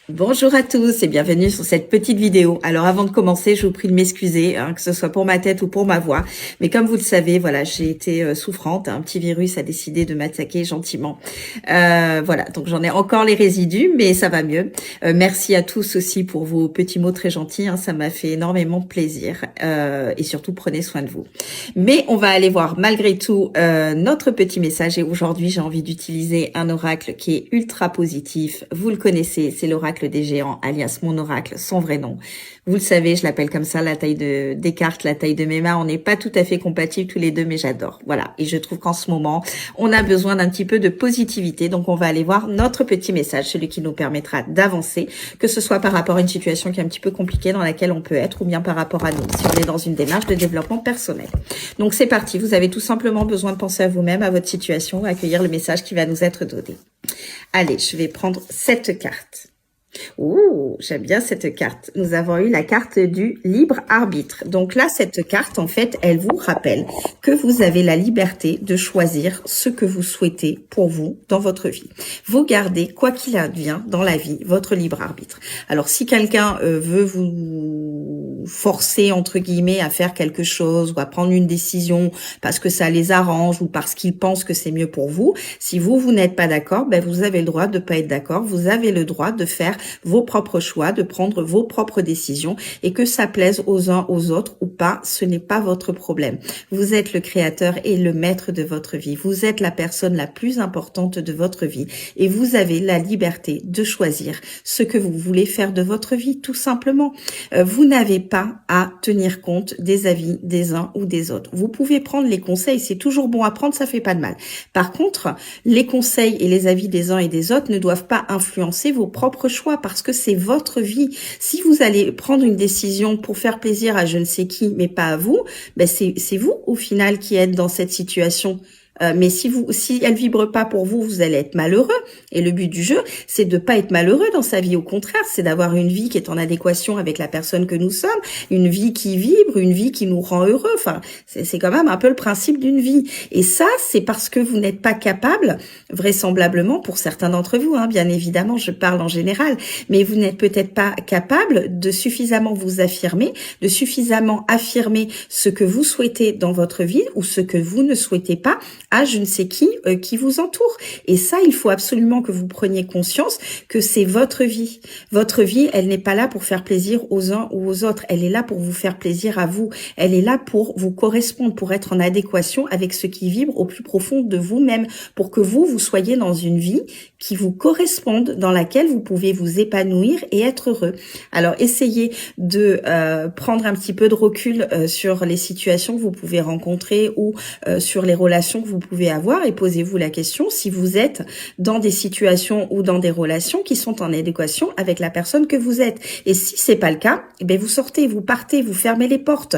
Bonjour à tous et bienvenue sur cette petite vidéo. Alors avant de commencer, je vous prie de m'excuser, que ce soit pour ma tête ou pour ma voix. Mais comme vous le savez, voilà, j'ai été souffrante. Un petit virus a décidé de m'attaquer gentiment. Voilà, donc j'en ai encore les résidus, mais ça va mieux. Merci à tous aussi pour vos petits mots très gentils. Ça m'a fait énormément plaisir. Et surtout, prenez soin de vous. Mais on va aller voir malgré tout notre petit message. Et aujourd'hui, j'ai envie d'utiliser un oracle qui est ultra positif. Vous le connaissez, c'est l'oracle des géants, alias mon oracle, son vrai nom. Vous le savez, je l'appelle comme ça, la taille des cartes, la taille de mes mains. On n'est pas tout à fait compatibles tous les deux, mais j'adore. Voilà. Et je trouve qu'en ce moment, on a besoin d'un petit peu de positivité. Donc, on va aller voir notre petit message, celui qui nous permettra d'avancer, que ce soit par rapport à une situation qui est un petit peu compliquée dans laquelle on peut être, ou bien par rapport à nous, si on est dans une démarche de développement personnel. Donc, c'est parti. Vous avez tout simplement besoin de penser à vous-même, à votre situation, à accueillir le message qui va nous être donné. Allez, je vais prendre cette carte. Ouh, j'aime bien cette carte. Nous avons eu la carte du libre arbitre. Donc là, cette carte, en fait, elle vous rappelle que vous avez la liberté de choisir ce que vous souhaitez pour vous dans votre vie. Vous gardez, quoi qu'il advienne dans la vie, votre libre arbitre. Alors, si quelqu'un veut vous forcer, entre guillemets, à faire quelque chose ou à prendre une décision parce que ça les arrange ou parce qu'ils pensent que c'est mieux pour vous, si vous n'êtes pas d'accord, ben vous avez le droit de pas être d'accord. Vous avez le droit de faire vos propres choix, de prendre vos propres décisions, et que ça plaise aux uns aux autres ou pas, ce n'est pas votre problème. Vous êtes le créateur et le maître de votre vie. Vous êtes la personne la plus importante de votre vie et vous avez la liberté de choisir ce que vous voulez faire de votre vie, tout simplement. Vous n'avez pas à tenir compte des avis des uns ou des autres. Vous pouvez prendre les conseils, c'est toujours bon à prendre, ça fait pas de mal. Par contre, les conseils et les avis des uns et des autres ne doivent pas influencer vos propres choix, parce que c'est votre vie. Si vous allez prendre une décision pour faire plaisir à je ne sais qui, mais pas à vous, ben c'est vous au final qui êtes dans cette situation. Mais si elle vibre pas pour vous, vous allez être malheureux. Et le but du jeu, c'est de pas être malheureux dans sa vie. Au contraire, c'est d'avoir une vie qui est en adéquation avec la personne que nous sommes, une vie qui vibre, une vie qui nous rend heureux. Enfin, c'est quand même un peu le principe d'une vie. Et ça, c'est parce que vous n'êtes pas capable, vraisemblablement pour certains d'entre vous, bien évidemment, je parle en général, mais vous n'êtes peut-être pas capable de suffisamment vous affirmer, de suffisamment affirmer ce que vous souhaitez dans votre vie ou ce que vous ne souhaitez pas à je ne sais qui vous entoure. Et ça, il faut absolument que vous preniez conscience que c'est votre vie. Votre vie, elle n'est pas là pour faire plaisir aux uns ou aux autres. Elle est là pour vous faire plaisir à vous. Elle est là pour vous correspondre, pour être en adéquation avec ce qui vibre au plus profond de vous-même, pour que vous soyez dans une vie qui vous corresponde, dans laquelle vous pouvez vous épanouir et être heureux. Alors, essayez de prendre un petit peu de recul sur les situations que vous pouvez rencontrer ou sur les relations que vous pouvez avoir, et posez-vous la question si vous êtes dans des situations ou dans des relations qui sont en adéquation avec la personne que vous êtes. Et si c'est pas le cas, vous sortez, vous partez, vous fermez les portes.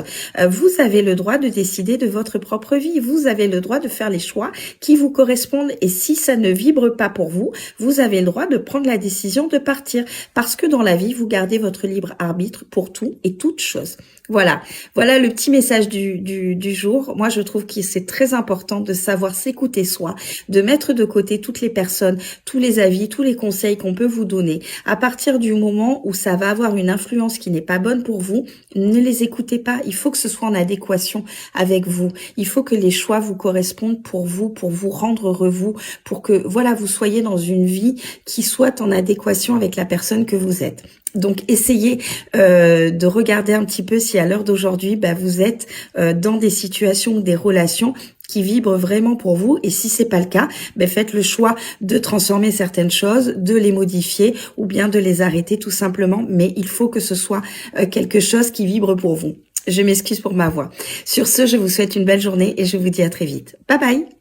Vous avez le droit de décider de votre propre vie. Vous avez le droit de faire les choix qui vous correspondent. Et si ça ne vibre pas pour vous, vous avez le droit de prendre la décision de partir. Parce que dans la vie, vous gardez votre libre arbitre pour tout et toute chose. Voilà le petit message du jour. Moi, je trouve que c'est très important de savoir s'écouter soi, de mettre de côté toutes les personnes, tous les avis, tous les conseils qu'on peut vous donner. À partir du moment où ça va avoir une influence qui n'est pas bonne pour vous, ne les écoutez pas. Il faut que ce soit en adéquation avec vous. Il faut que les choix vous correspondent pour vous rendre heureux, pour que vous soyez dans une vie qui soit en adéquation avec la personne que vous êtes. Donc, essayez de regarder un petit peu si à l'heure d'aujourd'hui, vous êtes dans des situations ou des relations qui vibrent vraiment pour vous. Et si c'est pas le cas, faites le choix de transformer certaines choses, de les modifier ou bien de les arrêter tout simplement. Mais il faut que ce soit quelque chose qui vibre pour vous. Je m'excuse pour ma voix. Sur ce, je vous souhaite une belle journée et je vous dis à très vite. Bye bye!